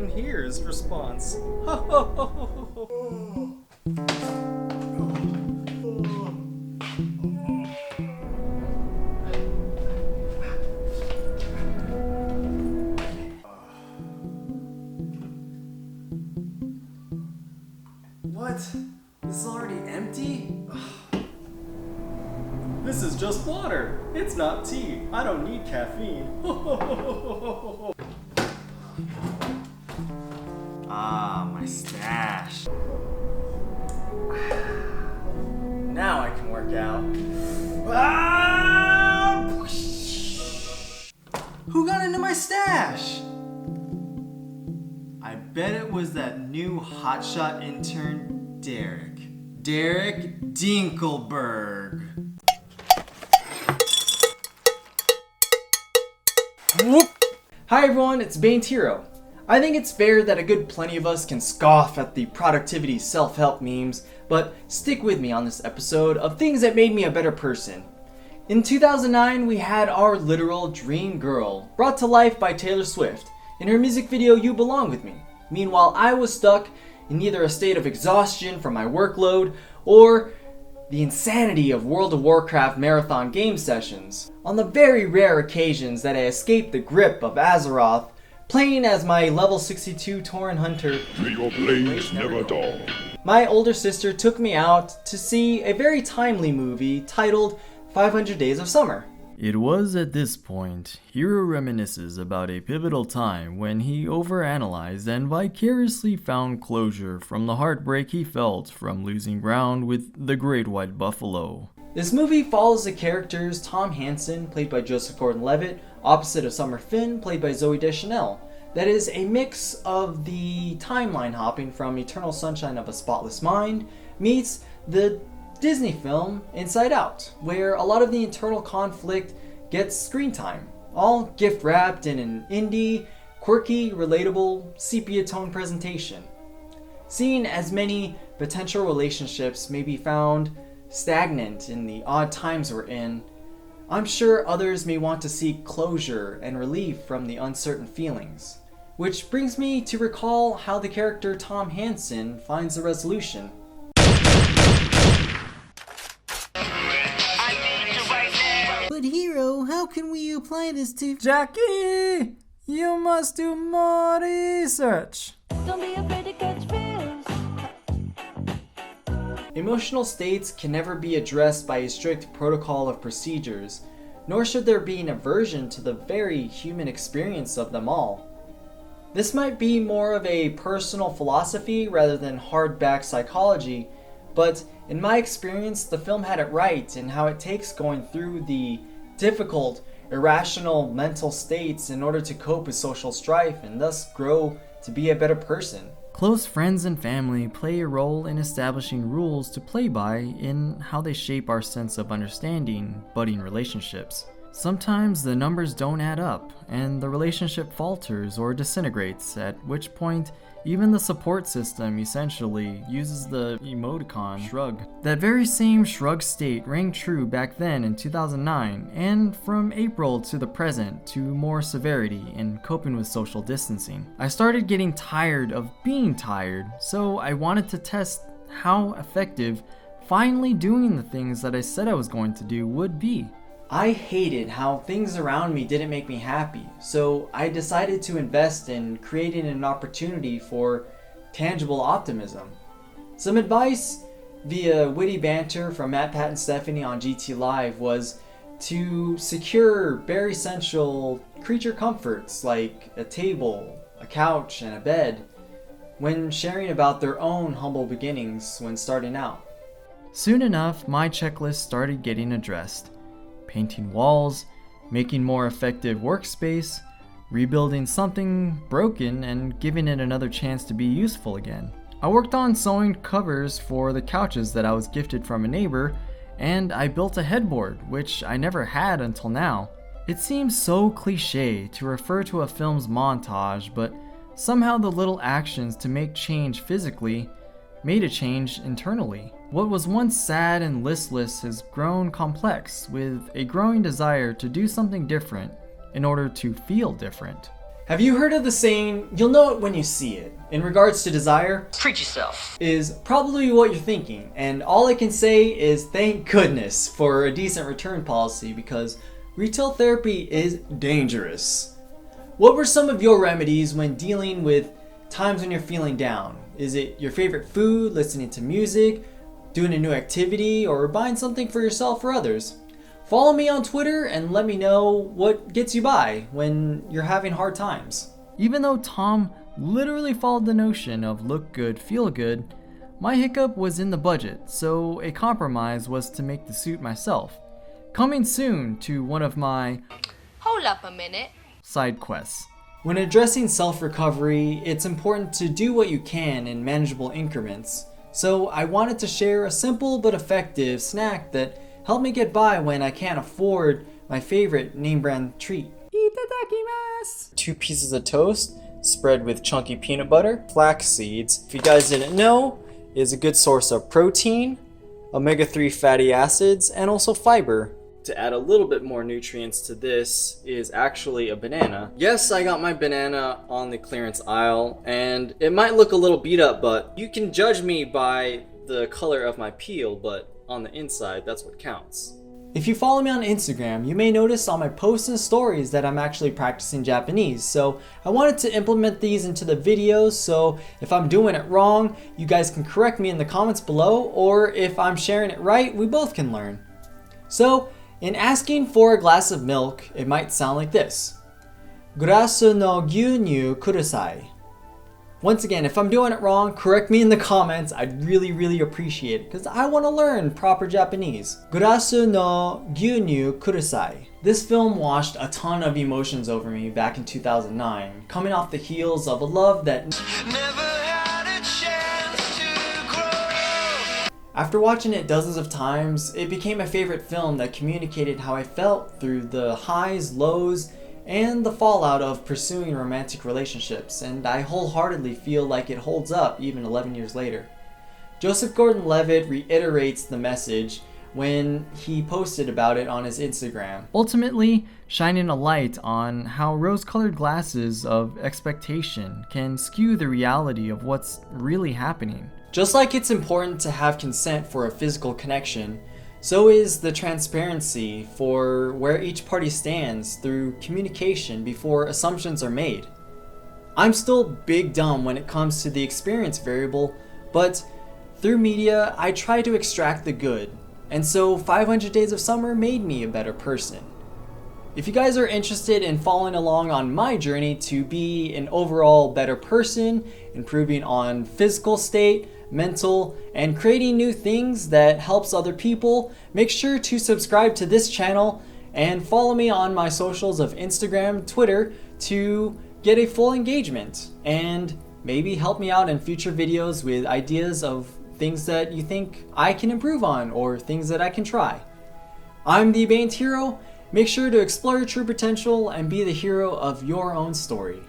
even hear his response. What? This is already empty? This is just water. It's not tea. I don't need caffeine. Ah, my stash. Now I can work out. Ah! Who got into my stash? I bet it was that new hotshot intern, Derek. Derek Dinkelberg. Whoop! Hi everyone, it's Hero. I think it's fair that a good plenty of us can scoff at the productivity self-help memes, but stick with me on this episode of things that made me a better person. In 2009, we had our literal dream girl, brought to life by Taylor Swift, in her music video You Belong With Me. Meanwhile, I was stuck in either a state of exhaustion from my workload or the insanity of World of Warcraft marathon game sessions. On the very rare occasions that I escaped the grip of Azeroth, playing as my level 62 Tauren Hunter, May your blades never dull. my older sister took me out to see a very timely movie titled 500 Days of Summer. It was at this point, Hero reminisces about a pivotal time when he overanalyzed and vicariously found closure from the heartbreak he felt from losing ground with the Great White Buffalo. This movie follows the characters Tom Hansen, played by Joseph Gordon-Levitt, opposite of Summer Finn, played by Zooey Deschanel. That is a mix of the timeline hopping from Eternal Sunshine of a Spotless Mind meets the Disney film Inside Out, where a lot of the internal conflict gets screen time, all gift wrapped in an indie, quirky, relatable, sepia tone presentation. Seeing as many potential relationships may be found stagnant in the odd times we're in, I'm sure others may want to seek closure and relief from the uncertain feelings. Which brings me to recall how the character Tom Hansen finds a resolution. But Hero, how can we apply this to— Jackie! You must do more research! Don't be afraid to catch fish. Emotional states can never be addressed by a strict protocol of procedures, nor should there be an aversion to the very human experience of them all. This might be more of a personal philosophy rather than hardback psychology, but in my experience, the film had it right in how it takes going through the difficult, irrational mental states in order to cope with social strife and thus grow to be a better person. Close friends and family play a role in establishing rules to play by in how they shape our sense of understanding budding relationships. Sometimes the numbers don't add up, and the relationship falters or disintegrates, at which point even the support system essentially uses the emoticon shrug. That very same shrug state rang true back then in 2009, and from April to the present to more severity in coping with social distancing. I started getting tired of being tired, so I wanted to test how effective finally doing the things that I said I was going to do would be. I hated how things around me didn't make me happy, so I decided to invest in creating an opportunity for tangible optimism. Some advice via witty banter from Matt, Pat, and Stephanie on GT Live was to secure bare essential creature comforts like a table, a couch, and a bed when sharing about their own humble beginnings when starting out. Soon enough, my checklist started getting addressed. Painting walls, making more effective workspace, rebuilding something broken and giving it another chance to be useful again. I worked on sewing covers for the couches that I was gifted from a neighbor, and I built a headboard, which I never had until now. It seems so cliche to refer to a film's montage, but somehow the little actions to make change physically made a change internally. What was once sad and listless has grown complex, with a growing desire to do something different in order to feel different. Have you heard of the saying, you'll know it when you see it? In regards to desire, Treat yourself. is probably what you're thinking, and all I can say is thank goodness for a decent return policy because retail therapy is dangerous. What were some of your remedies when dealing with times when you're feeling down? Is it your favorite food, listening to music, doing a new activity, or buying something for yourself or others? Follow me on Twitter and let me know what gets you by when you're having hard times. Even though Tom literally followed the notion of look good, feel good, my hiccup was in the budget, so a compromise was to make the suit myself. Coming soon to one of my Hold up a minute. side quests. When addressing self-recovery, it's important to do what you can in manageable increments. So I wanted to share a simple but effective snack that helped me get by when I can't afford my favorite name brand treat. Itadakimasu! 2 pieces of toast, spread with chunky peanut butter. Flax seeds, if you guys didn't know, is a good source of protein, omega-3 fatty acids, and also fiber. To add a little bit more nutrients to this is actually a banana. Yes, I got my banana on the clearance aisle, and it might look a little beat up, but you can judge me by the color of my peel, but on the inside, that's what counts. If you follow me on Instagram, you may notice on my posts and stories that I'm actually practicing Japanese, so I wanted to implement these into the videos, so if I'm doing it wrong, you guys can correct me in the comments below, or if I'm sharing it right, we both can learn. So, in asking for a glass of milk, it might sound like this. Gurasu no gyunyu kudasai. Once again, if I'm doing it wrong, correct me in the comments. I'd really appreciate it because I want to learn proper Japanese. Gurasu no gyunyu kudasai. This film washed a ton of emotions over me back in 2009, coming off the heels of a love that never had a chance to grow. After watching it dozens of times, it became my favorite film that communicated how I felt through the highs, lows, and the fallout of pursuing romantic relationships, and I wholeheartedly feel like it holds up even 11 years later. Joseph Gordon-Levitt reiterates the message when he posted about it on his Instagram. Ultimately, shining a light on how rose-colored glasses of expectation can skew the reality of what's really happening. Just like it's important to have consent for a physical connection, so is the transparency for where each party stands through communication before assumptions are made. I'm still big dumb when it comes to the experience variable, but through media, I try to extract the good, and so 500 Days of Summer made me a better person. If you guys are interested in following along on my journey to be an overall better person, improving on physical state, mental, and creating new things that helps other people, make sure to subscribe to this channel and follow me on my socials of Instagram, Twitter to get a full engagement and maybe help me out in future videos with ideas of things that you think I can improve on or things that I can try. I'm the Abandoned Hero. Make sure to explore your true potential and be the hero of your own story.